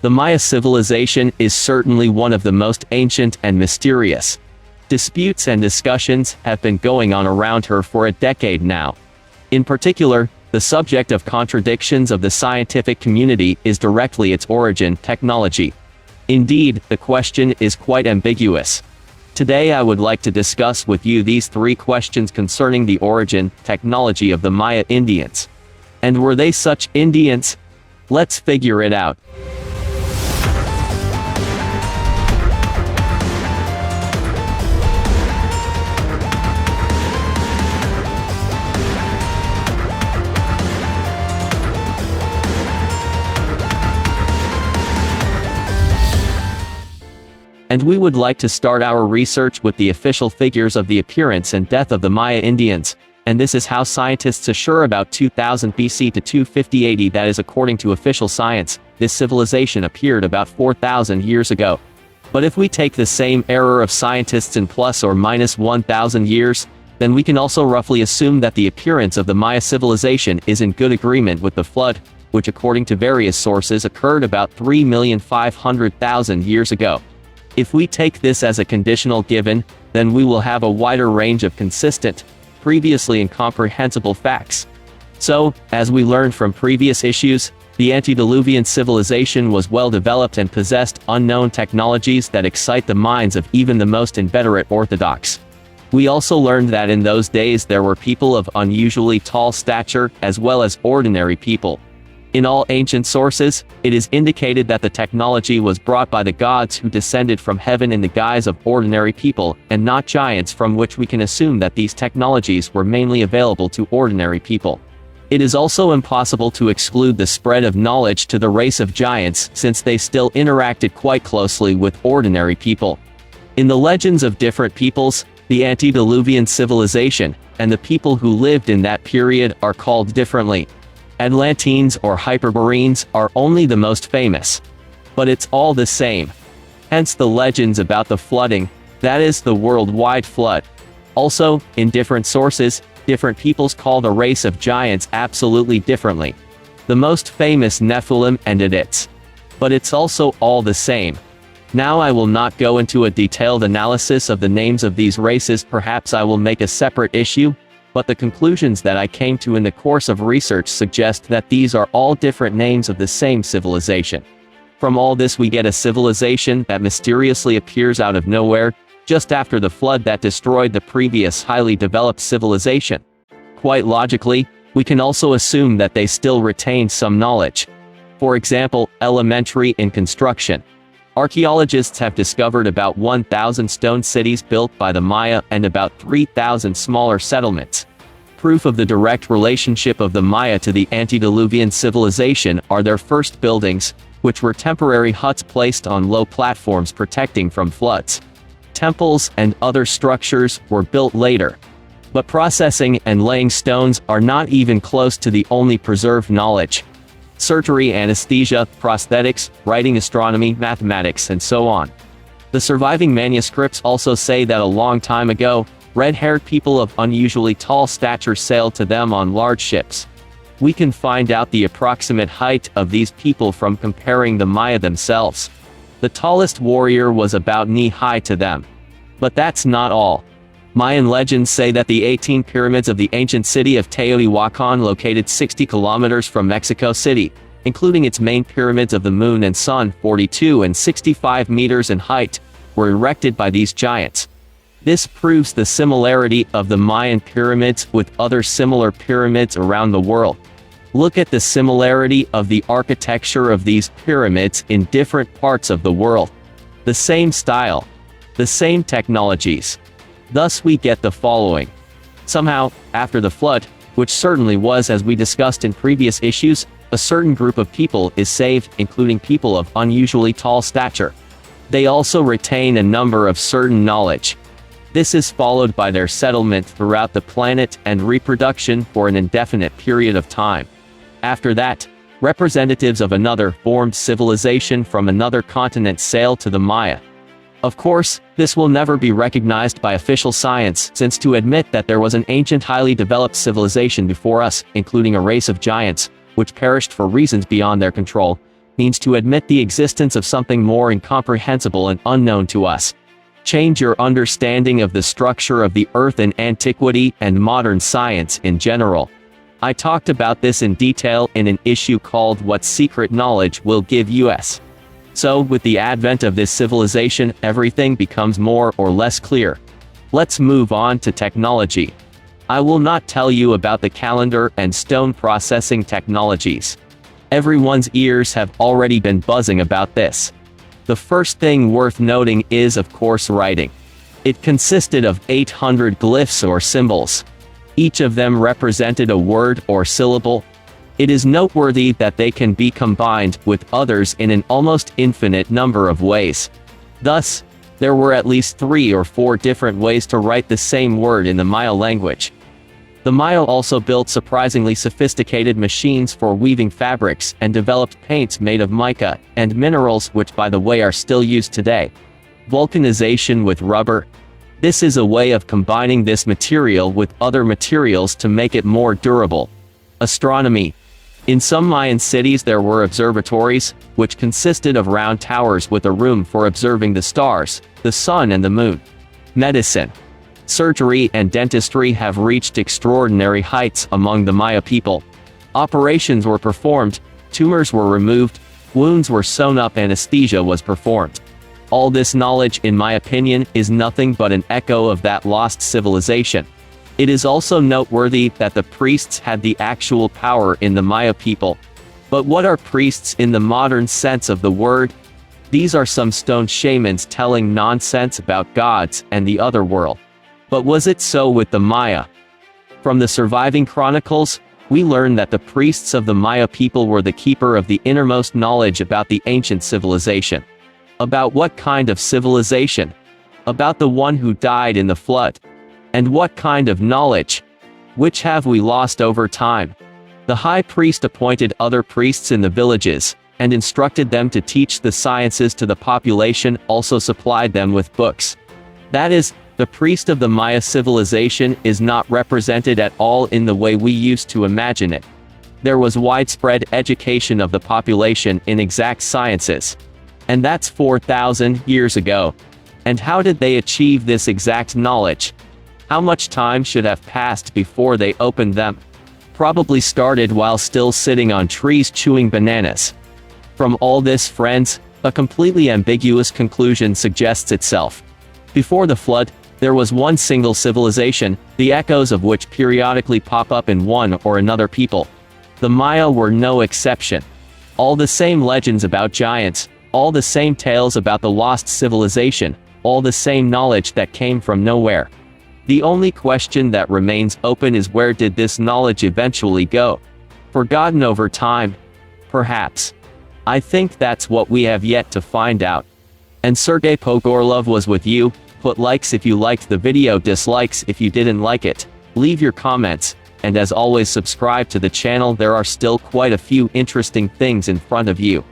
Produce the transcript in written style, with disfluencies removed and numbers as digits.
The Maya civilization is certainly one of the most ancient and mysterious. Disputes and discussions have been going on around her for a decade now. In particular, the subject of contradictions of the scientific community is directly its origin, technology. Indeed, the question is quite ambiguous. Today I would like to discuss with you these three questions concerning the origin, technology of the Maya Indians. And were they such Indians? Let's figure it out. And we would like to start our research with the official figures of the appearance and death of the Maya Indians, and this is how scientists assure about 2000 BC to 250 AD, that is according to official science, this civilization appeared about 4,000 years ago. But if we take the same error of scientists in plus or minus 1,000 years, then we can also roughly assume that the appearance of the Maya civilization is in good agreement with the flood, which according to various sources occurred about 3,500,000 years ago. If we take this as a conditional given, then we will have a wider range of consistent, previously incomprehensible facts. So, as we learned from previous issues, the antediluvian civilization was well developed and possessed unknown technologies that excite the minds of even the most inveterate orthodox. We also learned that in those days there were people of unusually tall stature as well as ordinary people. In all ancient sources, it is indicated that the technology was brought by the gods who descended from heaven in the guise of ordinary people, and not giants, from which we can assume that these technologies were mainly available to ordinary people. It is also impossible to exclude the spread of knowledge to the race of giants, since they still interacted quite closely with ordinary people. In the legends of different peoples, the antediluvian civilization, and the people who lived in that period are called differently. Atlanteans or Hyperboreans are only the most famous. But it's all the same. Hence the legends about the flooding, that is the worldwide flood. Also, in different sources, different peoples call the race of giants absolutely differently. The most famous Nephilim and Idits. But it's also all the same. Now I will not go into a detailed analysis of the names of these races, perhaps I will make a separate issue, but the conclusions that I came to in the course of research suggest that these are all different names of the same civilization. From all this we get a civilization that mysteriously appears out of nowhere, just after the flood that destroyed the previous highly developed civilization. Quite logically, we can also assume that they still retain some knowledge. For example, elementary in construction. Archaeologists have discovered about 1,000 stone cities built by the Maya and about 3,000 smaller settlements. Proof of the direct relationship of the Maya to the antediluvian civilization are their first buildings, which were temporary huts placed on low platforms protecting from floods. Temples and other structures were built later. But processing and laying stones are not even close to the only preserved knowledge. Surgery, anesthesia, prosthetics, writing, astronomy, mathematics, and so on. The surviving manuscripts also say that a long time ago, red-haired people of unusually tall stature sailed to them on large ships. We can find out the approximate height of these people from comparing the Maya themselves. The tallest warrior was about knee-high to them. But that's not all. Mayan legends say that the 18 pyramids of the ancient city of Teotihuacan, located 60 kilometers from Mexico City, including its main pyramids of the Moon and Sun, 42 and 65 meters in height, were erected by these giants. This proves the similarity of the Mayan pyramids with other similar pyramids around the world. Look at the similarity of the architecture of these pyramids in different parts of the world. The same style. The same technologies. Thus we get the following. Somehow, after the flood, which certainly was, as we discussed in previous issues, a certain group of people is saved, including people of unusually tall stature. They also retain a number of certain knowledge. This is followed by their settlement throughout the planet and reproduction for an indefinite period of time. After that, representatives of another formed civilization from another continent sail to the Maya. Of course, this will never be recognized by official science, since to admit that there was an ancient highly developed civilization before us, including a race of giants, which perished for reasons beyond their control, means to admit the existence of something more incomprehensible and unknown to us. Change your understanding of the structure of the Earth in antiquity and modern science in general. I talked about this in detail in an issue called What Secret Knowledge Will Give Us. So, with the advent of this civilization, everything becomes more or less clear. Let's move on to technology. I will not tell you about the calendar and stone processing technologies. Everyone's ears have already been buzzing about this. The first thing worth noting is, of course, writing. It consisted of 800 glyphs or symbols. Each of them represented a word or syllable. It is noteworthy that they can be combined with others in an almost infinite number of ways. Thus, there were at least 3 or 4 different ways to write the same word in the Maya language. The Maya also built surprisingly sophisticated machines for weaving fabrics and developed paints made of mica and minerals, which by the way are still used today. Vulcanization with rubber. This is a way of combining this material with other materials to make it more durable. Astronomy. In some Mayan cities there were observatories, which consisted of round towers with a room for observing the stars, the sun and the moon. Medicine. Surgery and dentistry have reached extraordinary heights among the Maya people. Operations were performed, tumors were removed, wounds were sewn up, anesthesia was performed. All this knowledge, in my opinion, is nothing but an echo of that lost civilization. It is also noteworthy that the priests had the actual power in the Maya people. But what are priests in the modern sense of the word? These are some stone shamans telling nonsense about gods and the other world. But was it so with the Maya? From the surviving chronicles, we learn that the priests of the Maya people were the keeper of the innermost knowledge about the ancient civilization. About what kind of civilization? About the one who died in the flood. And what kind of knowledge? Which have we lost over time? The high priest appointed other priests in the villages, and instructed them to teach the sciences to the population, also supplied them with books. That is, the priest of the Maya civilization is not represented at all in the way we used to imagine it. There was widespread education of the population in exact sciences. And that's 4,000 years ago. And how did they achieve this exact knowledge? How much time should have passed before they opened them? Probably started while still sitting on trees chewing bananas. From all this, friends, a completely ambiguous conclusion suggests itself. Before the flood, there was one single civilization, the echoes of which periodically pop up in one or another people. The Maya were no exception. All the same legends about giants, all the same tales about the lost civilization, all the same knowledge that came from nowhere. The only question that remains open is, where did this knowledge eventually go? Forgotten over time? Perhaps. I think that's what we have yet to find out. And Sergey Pogorelov was with you. Put likes if you liked the video, dislikes if you didn't like it. Leave your comments, and as always, subscribe to the channel. There are still quite a few interesting things in front of you.